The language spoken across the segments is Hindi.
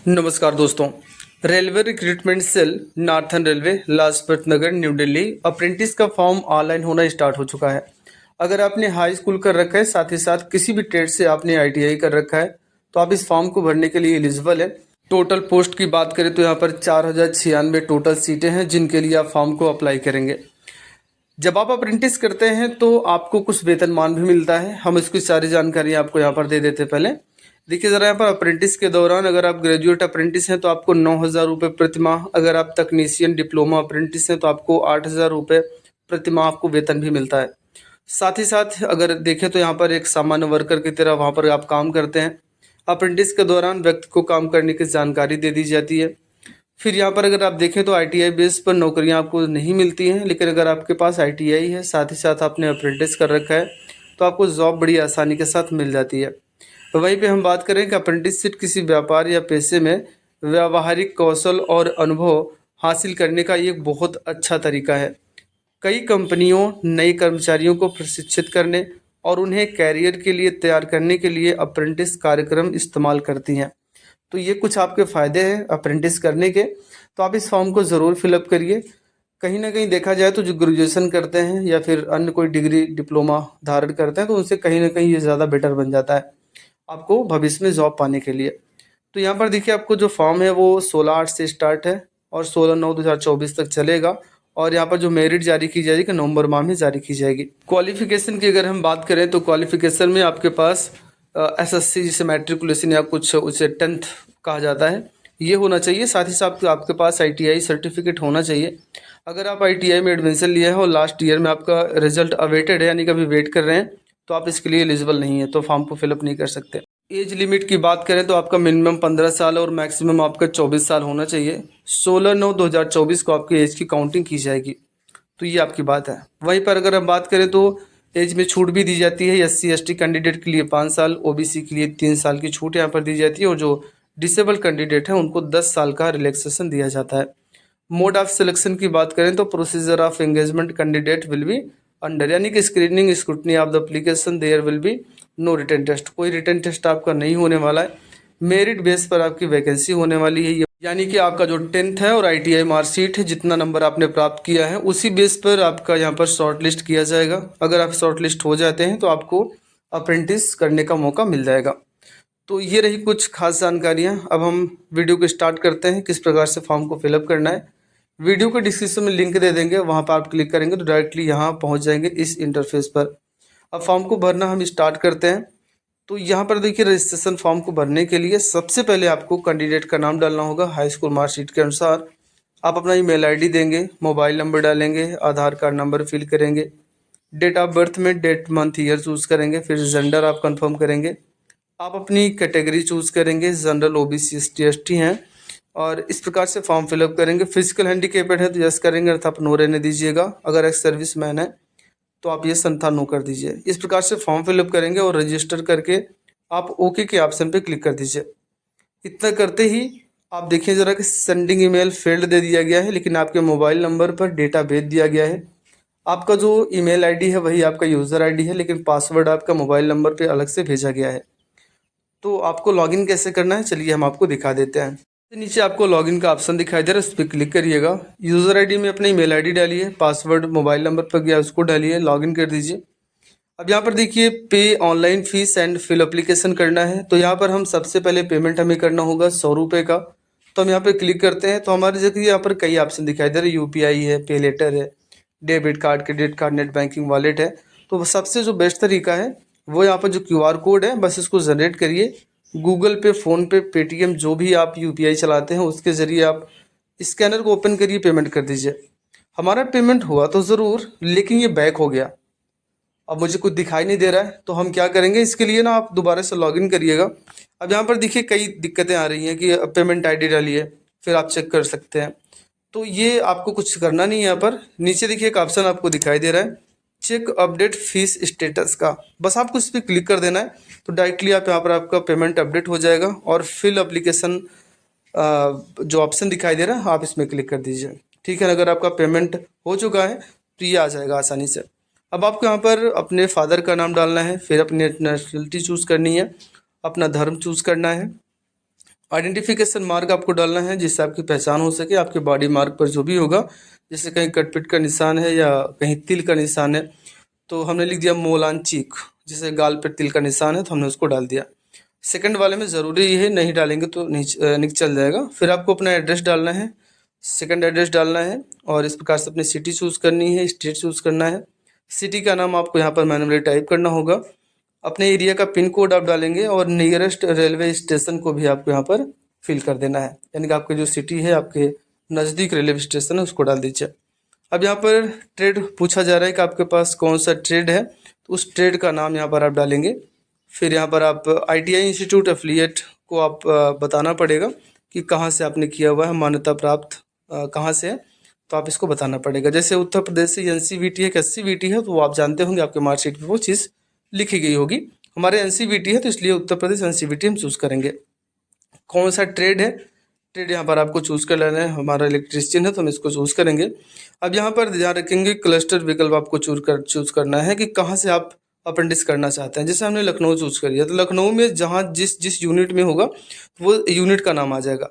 नमस्कार दोस्तों। Railway recruitment cell northern railway Lajpat Nagar new Delhi apprentice का फॉर्म ऑनलाइन होना स्टार्ट हो चुका है। अगर आपने हाई स्कूल कर रखा है साथ ही साथ किसी भी ट्रेड से आपने आईटीआई कर रखा है तो आप इस फॉर्म को भरने के लिए एलिजिबल है। टोटल पोस्ट की बात करें तो यहाँ पर 4096 टोटल सीटें हैं जिनके लिए आप फॉर्म को अप्लाई करेंगे। जब आप अप्रेंटिस करते हैं तो आपको कुछ वेतनमान भी मिलता है। हम इसकी सारी जानकारी आपको यहाँ पर दे देते हैं। पहले देखिए ज़रा, यहाँ पर अप्रेंटिस के दौरान अगर आप ग्रेजुएट अप्रेंटिस हैं तो आपको 9,000 रुपये प्रति माह, अगर आप तकनीशियन डिप्लोमा अप्रेंटिस हैं तो आपको 8,000 रुपये प्रति माह आपको वेतन भी मिलता है। साथ ही साथ अगर देखें तो यहाँ पर एक सामान्य वर्कर की तरह वहाँ पर आप काम करते हैं। अप्रेंटिस के दौरान व्यक्ति को काम करने की जानकारी दे दी जाती है। फिर यहाँ पर अगर आप देखें तो आईटीआई बेस पर नौकरियाँ आपको नहीं मिलती हैं, लेकिन अगर आपके पास आईटीआई है साथ ही साथ आपने अप्रेंटिस कर रखा है तो आपको जॉब बड़ी आसानी के साथ मिल जाती है। तो वहीं पे हम बात करें कि अप्रेंटिसशिप किसी व्यापार या पेशे में व्यावहारिक कौशल और अनुभव हासिल करने का एक बहुत अच्छा तरीका है। कई कंपनियों नए कर्मचारियों को प्रशिक्षित करने और उन्हें कैरियर के लिए तैयार करने के लिए अप्रेंटिस कार्यक्रम इस्तेमाल करती हैं। तो ये कुछ आपके फ़ायदे हैं अप्रेंटिस करने के। तो आप इस फॉर्म को ज़रूर फिलअप करिए। कहीं ना कहीं देखा जाए तो जो ग्रेजुएशन करते हैं या फिर अन्य कोई डिग्री डिप्लोमा धारण करते हैं तो उनसे कहीं ना कहीं ये ज़्यादा बेटर बन जाता है आपको भविष्य में जॉब पाने के लिए। तो यहाँ पर देखिए, आपको जो फॉर्म है वो 16/8 से स्टार्ट है और 16/9/2024 तक चलेगा। और यहाँ पर जो मेरिट जारी की जाएगी नवंबर माह में जारी की जाएगी। क्वालिफिकेशन की अगर हम बात करें तो क्वालिफिकेशन में आपके पास एसएससी जिसे मैट्रिकुलेशन या कुछ उसे 10th कहा जाता है, ये होना चाहिए। साथ ही साथ आपके पास आईटीआई सर्टिफिकेट होना चाहिए। अगर आप आईटीआई में एडमिशन लिया है और लास्ट ईयर में आपका रिजल्ट अवेटेड है यानी कि अभी वेट कर रहे हैं तो आप इसके लिए एलिजिबल नहीं है, तो फॉर्म को फिलअप नहीं कर सकते। एज लिमिट की बात करें तो आपका मिनिमम 15 साल और मैक्सिमम आपका 24 साल होना चाहिए। 16/9/2024 को आपकी एज की काउंटिंग की जाएगी। तो ये आपकी बात है। वहीं पर अगर हम बात करें तो एज में छूट भी दी जाती है। एससी एसटी कैंडिडेट के लिए 5 साल, ओबीसी के लिए 3 साल की छूट यहाँ पर दी जाती है और जो डिसेबल कैंडिडेट है उनको 10 साल का रिलैक्सेशन दिया जाता है। मोड ऑफ सिलेक्शन की बात करें तो procedure of engagement candidate will be under, यानी कि screening scrutiny of the application there will be no written test, कोई रिटन टेस्ट आपका नहीं होने वाला है। मेरिट बेस पर आपकी वैकेंसी होने वाली है, यानी कि आपका जो 10th है और आईटीआई मार्कशीट है जितना नंबर आपने प्राप्त किया है उसी बेस पर आपका यहाँ पर शॉर्ट लिस्ट किया जाएगा। अगर आप शॉर्ट लिस्ट हो जाते हैं तो आपको अप्रेंटिस करने का मौका मिल जाएगा। तो ये रही कुछ खास जानकारियाँ। अब हम वीडियो को स्टार्ट करते हैं किस प्रकार से फॉर्म को फिलअप करना है। वीडियो के डिस्क्रिप्शन में लिंक दे देंगे, वहाँ पर आप क्लिक करेंगे तो डायरेक्टली यहाँ पहुँच जाएंगे इस इंटरफेस पर। अब फॉर्म को भरना हम स्टार्ट करते हैं। तो यहाँ पर देखिए, रजिस्ट्रेशन फॉर्म को भरने के लिए सबसे पहले आपको कैंडिडेट का नाम डालना होगा हाई स्कूल मार्कशीट के अनुसार। आप अपना ईमेल आईडी देंगे, मोबाइल नंबर डालेंगे, आधार कार्ड नंबर फिल करेंगे, डेट ऑफ बर्थ में डेट मंथ ईयर चूज़ करेंगे, फिर जेंडर आप कंफर्म करेंगे। आप अपनी कैटेगरी चूज़ करेंगे, जनरल ओबीसी एसटी एसटी हैं, और इस प्रकार से फॉर्म फिलअप करेंगे। फिजिकल हैंडीकेपेड है तो यस करेंगे, अर्थात आप नो रहने दीजिएगा। अगर एक्स सर्विस मैन है तो आप ये संथा नो कर दीजिए। इस प्रकार से फॉर्म फिलअप करेंगे और रजिस्टर करके आप ओके के ऑप्शन पे क्लिक कर दीजिए। इतना करते ही आप देखिए ज़रा कि सेंडिंग ईमेल फेल्ड दे दिया गया है, लेकिन आपके मोबाइल नंबर पर डेटा भेज दिया गया है। आपका जो ईमेल आईडी है वही आपका यूज़र आईडी है, लेकिन पासवर्ड आपका मोबाइल नंबर पे अलग से भेजा गया है। तो आपको लॉगिन कैसे करना है चलिए हम आपको दिखा देते हैं। नीचे आपको लॉगिन का ऑप्शन दिखाई दे रहा है, उस पर क्लिक करिएगा। यूज़र आईडी में अपनी ईमेल आईडी डालिए, पासवर्ड मोबाइल नंबर पर गया उसको डालिए, लॉगिन कर दीजिए। अब यहाँ पर देखिए pay online fees and fill application करना है। तो यहाँ पर हम सबसे पहले पेमेंट हमें करना होगा 100 रुपये का। तो हम यहाँ पर क्लिक करते हैं तो हमारे जगह यहाँ पर कई ऑप्शन दिखाई दे रहे हैं, यूपीआई है, पे लेटर है, debit card, credit card, net banking, wallet है। तो सबसे जो बेस्ट तरीका है वो यहाँ पर जो क्यूआर कोड है बस इसको जनरेट करिए। गूगल पे, फ़ोनपे, पेटीएम जो भी आप यूपीआई चलाते हैं उसके ज़रिए आप स्कैनर को ओपन करिए, पेमेंट कर दीजिए। हमारा पेमेंट हुआ तो ज़रूर, लेकिन ये बैक हो गया। अब मुझे कुछ दिखाई नहीं दे रहा है तो हम क्या करेंगे, इसके लिए ना आप दोबारा से लॉगिन करिएगा। अब यहाँ पर देखिए कई दिक्कतें आ रही हैं कि पेमेंट आईडी डालिए, फिर आप चेक कर सकते हैं। तो ये आपको कुछ करना नहीं है। यहाँ पर नीचे देखिए एक ऑप्शन आपको दिखाई दे रहा है, चेक अपडेट फीस स्टेटस का, बस आपको इस पर क्लिक कर देना है। तो डायरेक्टली आप यहाँ पर आपका पेमेंट अपडेट हो जाएगा और फिल एप्लीकेशन जो ऑप्शन दिखाई दे रहा है आप इसमें क्लिक कर दीजिए। ठीक है, अगर आपका पेमेंट हो चुका है तो ये आ जाएगा आसानी से। अब आपको यहाँ पर अपने फादर का नाम डालना है, फिर अपनी नेशनलिटी चूज़ करनी है, अपना धर्म चूज़ करना है, आइडेंटिफिकेशन मार्क आपको डालना है जिससे आपकी पहचान हो सके। आपके बॉडी मार्क पर जो भी होगा, जैसे कहीं कटपिट का निशान है या कहीं तिल का निशान है, तो हमने लिख दिया मोलान चीक, जैसे गाल पर तिल का निशान है तो हमने उसको डाल दिया। सेकंड वाले में ज़रूरी है, नहीं डालेंगे तो नहीं चल जाएगा। फिर आपको अपना एड्रेस डालना है, सेकंड एड्रेस डालना है और इस प्रकार से अपनी सिटी चूज़ करनी है, स्टेट चूज़ करना है। सिटी का नाम आपको यहाँ पर मैनुअली टाइप करना होगा। अपने एरिया का पिन कोड आप डालेंगे और नियरेस्ट रेलवे स्टेशन को भी आपको यहाँ पर फिल कर देना है, यानी कि आपके जो सिटी है, आपके नज़दीक रेलवे स्टेशन है, उसको डाल दीजिए। अब यहाँ पर ट्रेड पूछा जा रहा है कि आपके पास कौन सा ट्रेड है, तो उस ट्रेड का नाम यहाँ पर आप डालेंगे। फिर यहाँ पर आप ITI इंस्टीट्यूट एफिलिएट को आप बताना पड़ेगा कि कहाँ से आपने किया हुआ है, मान्यता प्राप्त कहाँ से है, तो आप इसको बताना पड़ेगा। जैसे उत्तर प्रदेश से NCVT है, SCVT है, तो वो आप जानते होंगे, आपके मार्कशीट पर वो चीज़ लिखी गई होगी। हमारे NCVT है तो इसलिए उत्तर प्रदेश NCVT हम चूज़ करेंगे। कौन सा ट्रेड है, ट्रेड यहाँ पर आपको चूज़ कर लेना है। हमारा इलेक्ट्रीशियन है तो हम इसको चूज़ करेंगे। अब यहाँ पर ध्यान रखेंगे क्लस्टर विकल्प आपको चूज़ करना है कि कहाँ से आप अप्रेंटिस करना चाहते हैं। जैसे हमने लखनऊ चूज़ करिए तो लखनऊ में जहाँ जिस यूनिट में होगा वो यूनिट का नाम आ जाएगा।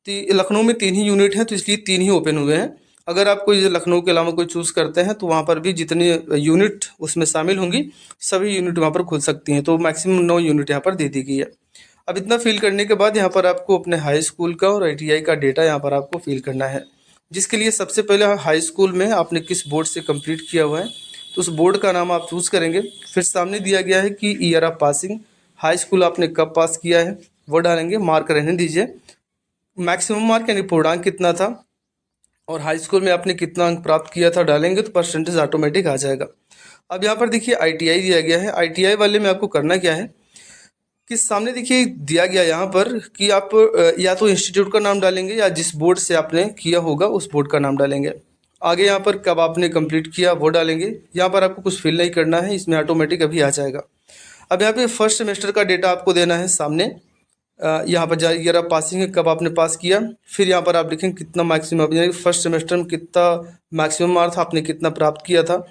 तो लखनऊ में 3 ही यूनिट हैं तो इसलिए 3 ही ओपन हुए हैं। अगर आप कोई लखनऊ के अलावा कोई चूज़ करते हैं तो वहाँ पर भी जितनी यूनिट उसमें शामिल होंगी सभी यूनिट वहाँ पर खुल सकती हैं। तो मैक्सिमम 9 यूनिट यहाँ पर दे दी गई है। अब इतना फिल करने के बाद यहाँ पर आपको अपने हाई स्कूल का और ITI का डेटा यहाँ पर आपको फिल करना है, जिसके लिए सबसे पहले हाई स्कूल में आपने किस बोर्ड से कंप्लीट किया हुआ है तो उस बोर्ड का नाम आप चूज़ करेंगे। फिर सामने दिया गया है कि year of passing, high school आपने कब पास किया है वो डालेंगे। मार्क रहने दीजिए, मैक्सिमम मार्क यानी पूर्णांक कितना था और हाई स्कूल में आपने कितना अंक प्राप्त किया था डालेंगे तो परसेंटेज ऑटोमेटिक आ जाएगा। अब यहाँ पर देखिए ITI दिया गया है। ITI वाले में आपको करना क्या है कि सामने देखिए दिया गया यहाँ पर कि आप या तो इंस्टीट्यूट का नाम डालेंगे या जिस बोर्ड से आपने किया होगा उस बोर्ड का नाम डालेंगे। आगे यहाँ पर कब आपने कंप्लीट किया वो डालेंगे। यहाँ पर आपको कुछ फिल नहीं करना है, इसमें ऑटोमेटिक अभी आ जाएगा। अब यहाँ पे फर्स्ट सेमेस्टर का डेटा आपको देना है सामने। यहाँ पर ईयर ऑफ पासिंग है, कब आपने पास किया। फिर यहाँ पर आप लिखेंगे कितना मैक्सिमम, यानी फर्स्ट सेमेस्टर में कितना मैक्सिमम मार्क्स आपने कितना प्राप्त किया था।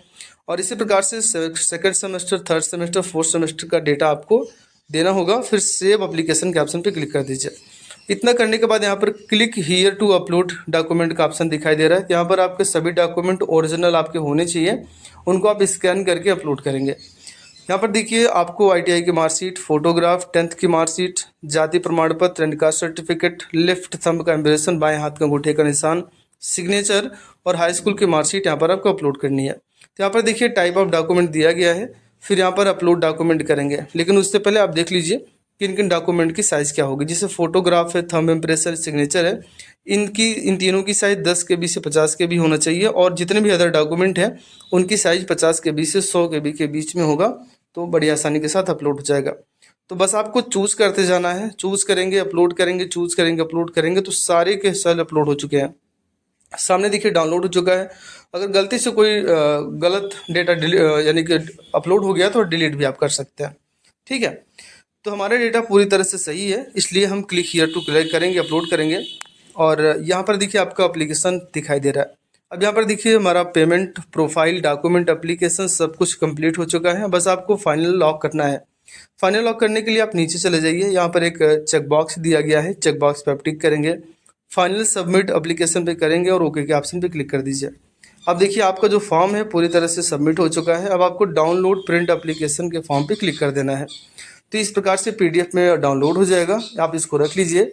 और इसी प्रकार से second semester, third semester, fourth semester का डेटा आपको देना होगा। फिर सेव एप्लीकेशन के ऑप्शन पे क्लिक कर दीजिए। इतना करने के बाद यहाँ पर click here to upload document का ऑप्शन दिखाई दे रहा है। यहाँ पर आपके सभी डॉक्यूमेंट ओरिजिनल आपके होने चाहिए, उनको आप स्कैन करके अपलोड करेंगे। यहाँ पर देखिए आपको ITI की मार्कशीट, फोटोग्राफ, 10th की मार्कशीट, जाति प्रमाण पत्र, and caste certificate, left thumb का इम्प्रेशन, बाएं हाथ का अंगूठे का निशान, सिग्नेचर और हाई स्कूल की मार्कशीट यहाँ पर आपको अपलोड करनी है। तो यहाँ पर देखिए टाइप ऑफ डॉक्यूमेंट दिया गया है। फिर यहाँ पर अपलोड डॉक्यूमेंट करेंगे, लेकिन उससे पहले आप देख लीजिए किन किन डॉक्यूमेंट की साइज़ क्या होगी। जैसे फोटोग्राफ है, थंब इम्प्रेशन, सिग्नेचर है, इन तीनों की साइज़ 10 KB से 50 KB होना चाहिए। और जितने भी अदर डॉक्यूमेंट हैं उनकी साइज़ 50 KB से 100 KB के बीच में होगा, तो बड़ी आसानी के साथ अपलोड हो जाएगा। तो बस आपको चूज़ करते जाना है, चूज़ करेंगे, अपलोड करेंगे, चूज़ करेंगे, अपलोड करेंगे, तो सारे के सारे अपलोड हो चुके हैं। सामने देखिए डाउनलोड हो चुका है। अगर गलती से कोई गलत डेटा यानी कि अपलोड हो गया तो डिलीट भी आप कर सकते हैं, ठीक है। तो हमारा डेटा पूरी तरह से सही है, इसलिए हम क्लिक हियर टू क्लिक करेंगे, अपलोड करेंगे। और यहाँ पर देखिए आपका एप्लीकेशन दिखाई दे रहा है। अब यहाँ पर देखिए हमारा पेमेंट, प्रोफाइल, डॉक्यूमेंट, एप्लीकेशन सब कुछ कंप्लीट हो चुका है। बस आपको फाइनल लॉक करना है। फाइनल लॉक करने के लिए आप नीचे चले जाइए, यहाँ पर एक चेक बॉक्स दिया गया है, चेक बॉक्स पर आप टिक करेंगे, फाइनल सबमिट एप्लीकेशन पे करेंगे और ओके के ऑप्शन पे क्लिक कर दीजिए। अब देखिए आपका जो फॉर्म है पूरी तरह से सबमिट हो चुका है। अब आपको डाउनलोड प्रिंट एप्लीकेशन के फॉर्म पे क्लिक कर देना है। तो इस प्रकार से PDF में डाउनलोड हो जाएगा, आप इसको रख लीजिए।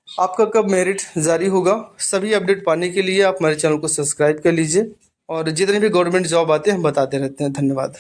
आपका कब मेरिट जारी होगा, सभी अपडेट पाने के लिए आप हमारे चैनल को सब्सक्राइब कर लीजिए। और जितने भी गवर्नमेंट जॉब आते हैं हम बताते रहते हैं। धन्यवाद।